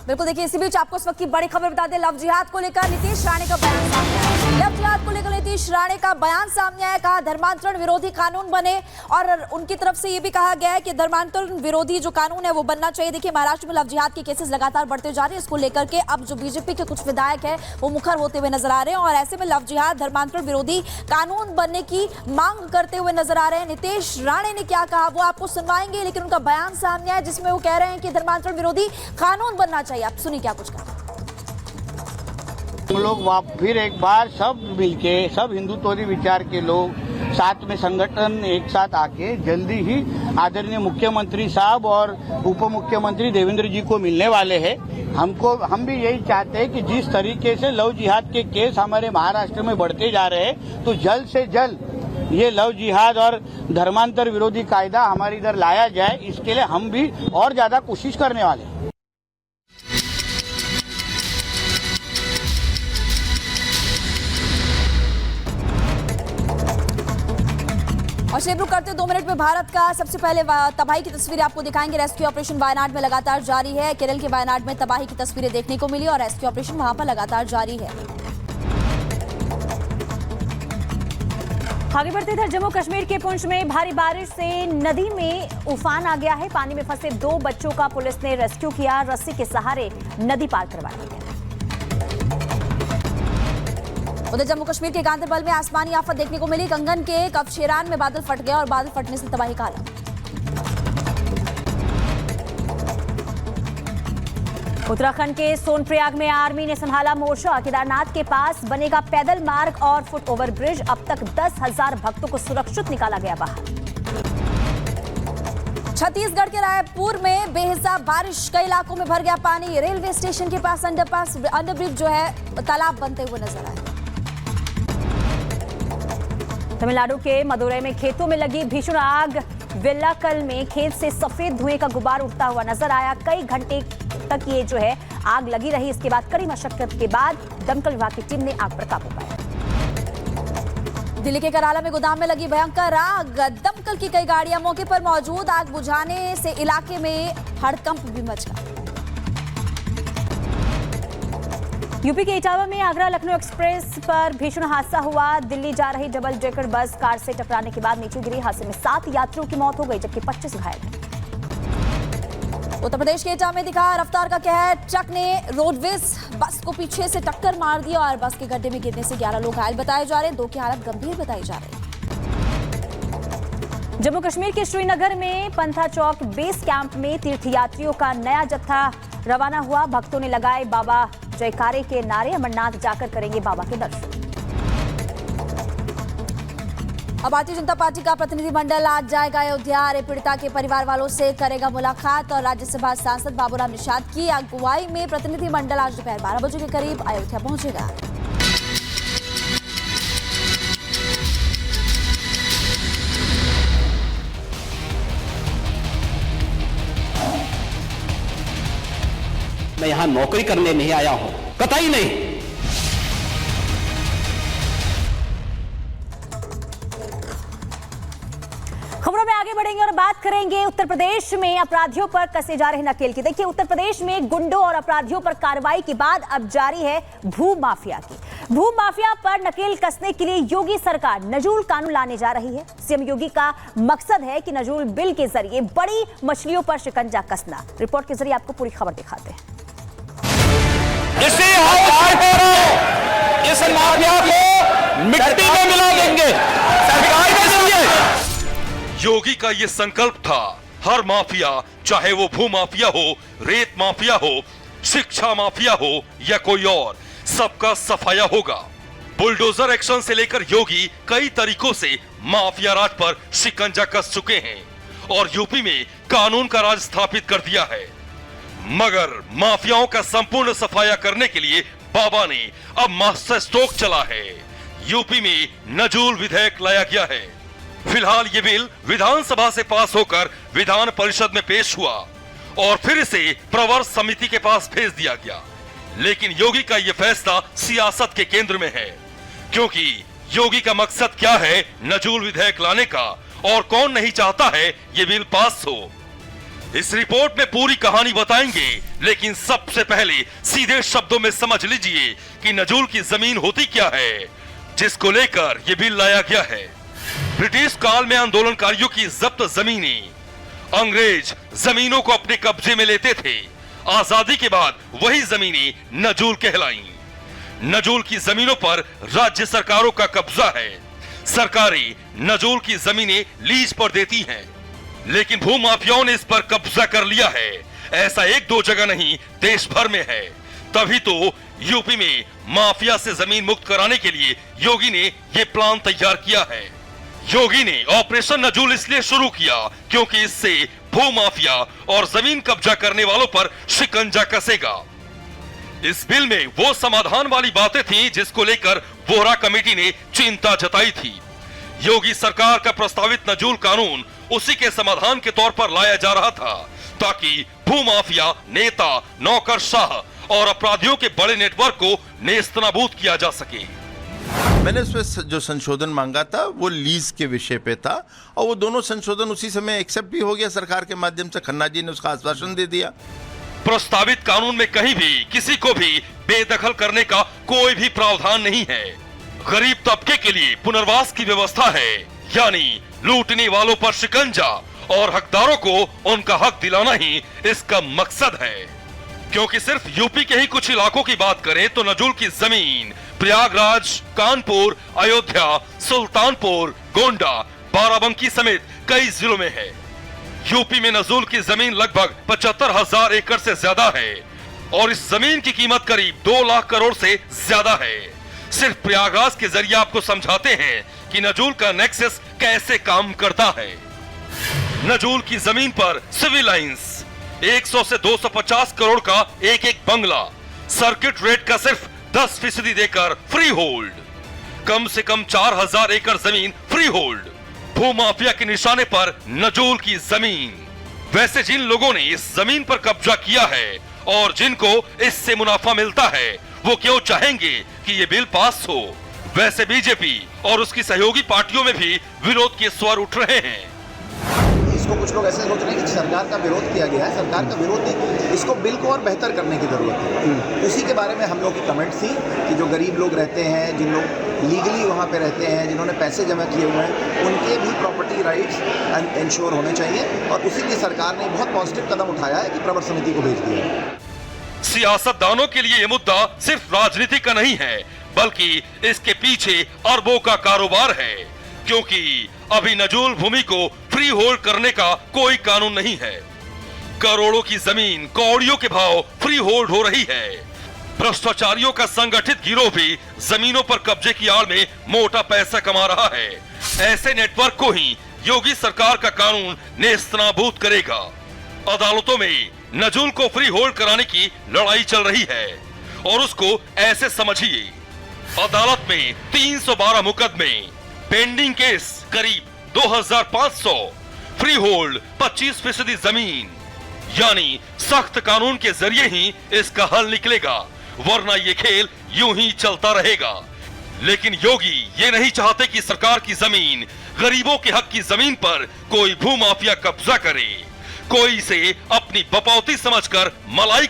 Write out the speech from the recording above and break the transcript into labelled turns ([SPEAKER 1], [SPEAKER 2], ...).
[SPEAKER 1] बिल्कुल, देखिए इसी बीच आपको इस वक्त की बड़ी खबर बता दें, लव जिहाद को लेकर नीतीश राणे का बयान सामने आया। लव जिहाद को लेकर नीतीश राणे का बयान सामने आया। कहा धर्मांतरण विरोधी कानून बने, और उनकी तरफ से ये भी कहा गया है कि धर्मांतरण विरोधी जो कानून है वो बनना चाहिए। देखिए महाराष्ट्र में लव जिहाद के केसेस लगातार बढ़ते जा रहे हैं, इसको लेकर के अब जो बीजेपी के कुछ विधायक है वो मुखर होते हुए नजर आ रहे हैं, और ऐसे में लव जिहाद धर्मांतरण विरोधी कानून बनने की मांग करते हुए नजर आ रहे हैं। नीतीश राणे ने क्या कहा वो आपको सुनवाएंगे, लेकिन उनका बयान सामने आया जिसमें वो कह रहे हैं कि धर्मांतरण विरोधी कानून बनना चाहिए। आप सुनिए क्या कुछ कहा।
[SPEAKER 2] हम लोग फिर एक बार सब मिलके, सब हिंदुत्ववादी विचार के लोग साथ में संगठन एक साथ आके जल्दी ही आदरणीय मुख्यमंत्री साहब और उप मुख्यमंत्री देवेंद्र जी को मिलने वाले हैं। हम भी यही चाहते हैं कि जिस तरीके से लव जिहाद के केस हमारे महाराष्ट्र में बढ़ते जा रहे हैं, तो जल्द से जल्द ये लव जिहाद और धर्मांतर विरोधी कायदा हमारे इधर लाया जाए। इसके लिए हम भी और ज्यादा कोशिश करने वाले हैं।
[SPEAKER 1] और शेबरू करते 2 मिनट में भारत का सबसे पहले तबाही की तस्वीरें आपको दिखाएंगे। रेस्क्यू ऑपरेशन वायनाड में लगातार जारी है। केरल के वायनाड में तबाही की तस्वीरें देखने को मिली और रेस्क्यू ऑपरेशन वहां पर लगातार जारी है।
[SPEAKER 3] आगे बढ़ते इधर जम्मू कश्मीर के पुंछ में भारी बारिश से नदी में उफान आ गया है। पानी में फंसे 2 बच्चों का पुलिस ने रेस्क्यू किया, रस्सी के सहारे नदी पार करवाया गया।
[SPEAKER 1] उधर जम्मू कश्मीर के गांधरबल में आसमानी आफत देखने को मिली। कंगन के कफशेरान में बादल फट गया और बादल फटने से तबाही का आलम।
[SPEAKER 3] उत्तराखंड के सोनप्रयाग में आर्मी ने संभाला मोर्चा। केदारनाथ के पास बनेगा पैदल मार्ग और फुट ओवर ब्रिज। अब तक 10,000 भक्तों को सुरक्षित निकाला गया बाहर।
[SPEAKER 1] छत्तीसगढ़ के रायपुर में बेहिसाब बारिश, कई इलाकों में भर गया पानी। रेलवे स्टेशन के पास अंडरब्रिज जो है तालाब बनते हुए नजर आए।
[SPEAKER 3] तमिलनाडु के मदुरई में खेतों में लगी भीषण आग। वेल्लाकल में खेत से सफेद धुएं का गुबार उठता हुआ नजर आया। कई घंटे तक ये जो है आग लगी रही। इसके बाद कड़ी मशक्कत के बाद दमकल विभाग की टीम ने आग पर काबू पाया।
[SPEAKER 1] दिल्ली के कराला में गोदाम में लगी भयंकर आग। दमकल की कई गाड़ियां मौके पर मौजूद। आग बुझाने से इलाके में हड़कंप भी मच गया।
[SPEAKER 3] यूपी के इटावा में आगरा लखनऊ एक्सप्रेस पर भीषण हादसा हुआ। दिल्ली जा रही डबल डेकर बस कार से टकराने के बाद नीचे गिरी। हादसे में 7 यात्रियों की मौत हो गई जबकि 25 घायल। उत्तर प्रदेश के इटावा में दिखा रफ्तार का कहर। ट्रक ने रोडवेज बस को पीछे से टक्कर मार दी और बस के गड्ढे में गिरने से 11 लोग घायल बताए जा रहे हैं। 2 की हालत गंभीर बताई जा रही है। जम्मू कश्मीर के श्रीनगर में पंथा चौक बेस कैंप में तीर्थयात्रियों का नया जत्था रवाना हुआ। भक्तों ने लगाए बाबा जयकारे के नारे। अमरनाथ जाकर करेंगे बाबा के दर्शन। अब भारतीय जनता पार्टी का प्रतिनिधिमंडल आज जाएगा अयोध्या। पीड़िता के परिवार वालों से करेगा मुलाकात और राज्यसभा सांसद बाबूराम निषाद की अगुवाई में प्रतिनिधिमंडल आज दोपहर 12 बजे के करीब अयोध्या पहुंचेगा।
[SPEAKER 4] मैं यहां नौकरी करने नहीं आया हूं, कतई नहीं।
[SPEAKER 3] खबरों में आगे बढ़ेंगे और बात करेंगे उत्तर प्रदेश में अपराधियों पर कसे जा रहे नकेल की। देखिए उत्तर प्रदेश में गुंडों और अपराधियों पर कार्रवाई के बाद अब जारी है भू माफिया की। भू माफिया पर नकेल कसने के लिए योगी सरकार नजूल कानून लाने जा रही है। सीएम योगी का मकसद है कि नजूल बिल के जरिए बड़ी मछलियों पर शिकंजा कसना। रिपोर्ट के जरिए आपको पूरी खबर दिखाते हैं।
[SPEAKER 4] इस माफिया को मिट्टी में मिला देंगे। सरकार ने
[SPEAKER 5] योगी का ये संकल्प था, हर माफिया, चाहे वो भू माफिया हो, रेत माफिया हो, शिक्षा माफिया हो या कोई और, सबका सफाया होगा। बुलडोजर एक्शन से लेकर योगी कई तरीकों से माफिया राज पर शिकंजा कस चुके हैं और यूपी में कानून का राज स्थापित कर दिया है। मगर माफियाओं का संपूर्ण सफाया करने के लिए बाबा ने अब मास्टर स्ट्रोक चला है। यूपी में नजूल विधेयक लाया गया है। फिलहाल ये बिल विधानसभा से पास होकर विधान परिषद में पेश हुआ और फिर इसे प्रवर समिति के पास भेज दिया गया। लेकिन योगी का ये फैसला सियासत के केंद्र में है, क्योंकि योगी का मकसद क्या है नजूल विधेयक लाने का और कौन नहीं चाहता है ये बिल पास हो। इस रिपोर्ट में पूरी कहानी बताएंगे, लेकिन सबसे पहले सीधे शब्दों में समझ लीजिए कि नजूल की जमीन होती क्या है, जिसको लेकर ये बिल लाया गया है। ब्रिटिश काल में आंदोलनकारियों की जब्त जमीनें, अंग्रेज जमीनों को अपने कब्जे में लेते थे। आजादी के बाद वही जमीनें नजूल कहलाईं। नजूल की जमीनों पर राज्य सरकारों का कब्जा है। सरकारें नजूल की जमीनें लीज पर देती हैं, लेकिन भूमाफियाओं ने इस पर कब्जा कर लिया है। ऐसा एक दो जगह नहीं, देश भर में है। तभी तो यूपी में माफिया से जमीन मुक्त कराने के लिए योगी ने ये प्लान तैयार किया है। योगी ने ऑपरेशन नजूल इसलिए शुरू किया क्योंकि इससे भूमाफिया और जमीन कब्जा करने वालों पर शिकंजा कसेगा। इस बिल में वो समाधान वाली बातें थी जिसको लेकर वोहरा कमेटी ने चिंता जताई थी। योगी सरकार का प्रस्तावित नजूल कानून उसी के समाधान के तौर पर लाया जा रहा था, ताकि भूमाफिया, नेता, नौकरशाह और अपराधियों के बड़े नेटवर्क को नेस्तनाबूद किया जा सके।
[SPEAKER 6] मैंने उसमें जो संशोधन मांगा था वो लीज के विषय पे था, और वो दोनों संशोधन उसी समय एक्सेप्ट भी हो गया सरकार के माध्यम से। खन्ना जी ने उसका आश्वासन दे दिया।
[SPEAKER 5] प्रस्तावित कानून में कहीं भी किसी को भी बेदखल करने का कोई भी प्रावधान नहीं है। गरीब तबके के लिए पुनर्वास की व्यवस्था है, यानी लूटने वालों पर शिकंजा और हकदारों को उनका हक दिलाना ही इसका मकसद है। क्योंकि सिर्फ यूपी के ही कुछ इलाकों की बात करें तो नजूल की जमीन प्रयागराज, कानपुर, अयोध्या, सुल्तानपुर, गोंडा, बाराबंकी समेत कई जिलों में है। यूपी में नजूल की जमीन लगभग 75,000 एकड़ से ज्यादा है और इस जमीन की कीमत करीब 2 लाख करोड़ से ज्यादा है। सिर्फ प्रयागराज के जरिए आपको समझाते हैं कि नजूल का नेक्सस कैसे काम करता है। नजूल की जमीन पर सिविल लाइंस, 100 से 250 करोड़ का एक एक बंगला, सर्किट रेट का सिर्फ 10% देकर फ्री होल्ड, कम से कम 4,000 एकड़ जमीन फ्री होल्ड। भूमाफिया के निशाने पर नजूल की जमीन। वैसे जिन लोगों ने इस जमीन पर कब्जा किया है और जिनको इससे मुनाफा मिलता है, वो क्यों चाहेंगे कि ये बिल पास हो? वैसे बीजेपी और उसकी सहयोगी पार्टियों में भी विरोध के स्वर उठ रहे हैं।
[SPEAKER 7] इसको कुछ लोग ऐसे सोच रहे हैं कि सरकार का विरोध किया गया है। सरकार का विरोध नहीं, इसको बिल को और बेहतर करने की जरूरत है। उसी के बारे में हम लोग की कमेंट थी कि जो गरीब लोग रहते हैं, जिन लोग लीगली वहाँ पे रहते हैं, जिन्होंने पैसे जमा किए हुए हैं, उनके भी प्रॉपर्टी राइट्स इंश्योर होने चाहिए। और उसी लिए सरकार ने बहुत पॉजिटिव कदम उठाया है कि प्रवर समिति को भेज दिया है।
[SPEAKER 5] सियासतदानों के लिए ये मुद्दा सिर्फ राजनीति का नहीं है, बल्कि इसके पीछे अरबों का कारोबार है। क्योंकि अभी नजूल भूमि को फ्री होल्ड करने का कोई कानून नहीं है। करोड़ों की जमीन कौड़ियों के भाव फ्री होल्ड हो रही है। भ्रष्टाचारियों का संगठित गिरोह भी जमीनों पर कब्जे की आड़ में मोटा पैसा कमा रहा है। ऐसे नेटवर्क को ही योगी सरकार का कानून नेस्तनाबूद करेगा। अदालतों में नजूल को फ्री होल्ड कराने की लड़ाई चल रही है और उसको ऐसे समझिए, अदालत में 312 मुकदमे, पेंडिंग केस करीब 2500, फ्री होल्ड 25% जमीन, यानी सख्त कानून के जरिए ही इसका हल निकलेगा, वरना ये खेल यूं ही चलता रहेगा। लेकिन योगी ये नहीं चाहते कि सरकार की जमीन, गरीबों के हक की जमीन पर कोई भूमाफिया कब्जा करे, कोई इसे अपनी बपौती समझकर मलाई